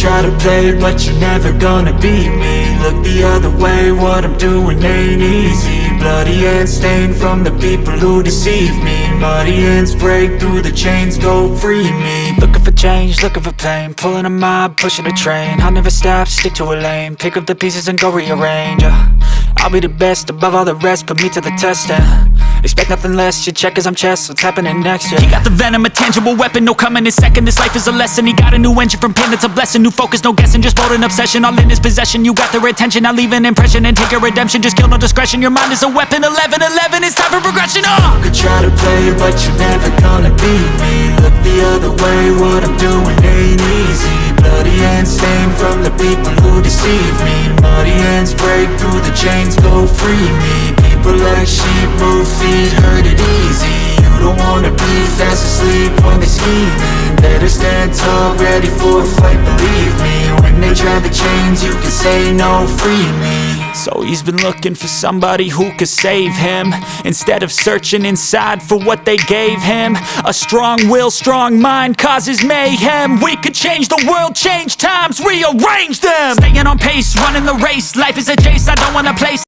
try to play, but you're never gonna beat me. Look the other way, what I'm doing ain't easy. Bloody hands stained from the people who deceive me. Muddy hands break through the chains, go free me. Looking for change, looking for pain, pulling a mob, pushing a train. I'll never stop, stick to a lane, pick up the pieces and go rearrange. I'll be the best above all the rest, put me to the test and expect nothing less, you check as I'm chess, what's happening next, yeah. He got the venom, a tangible weapon, no coming in second. This life is a lesson, he got a new engine from pain, that's a blessing. New focus, no guessing, just bold and obsession, all in his possession. You got their attention, I'll leave an impression and take your redemption. Just kill, no discretion, your mind is a weapon. 11-11, it's time for progression, You could try to play, but you're never gonna beat me. Look the other way, what I'm doing ain't easy. Bloody hands stained from the people who deceive me. Muddy hands break through the chains, go free me. People like sheep, move feet, hurt it easy. You don't wanna be fast asleep when they're scheming. Better stand tall, ready for a fight, believe me. When they try the chains, you can say no, free me. So he's been looking for somebody who could save him, instead of searching inside for what they gave him. A strong will, strong mind causes mayhem. We could change the world, change times, rearrange them. Staying on pace, running the race. Life is a chase, I don't wanna place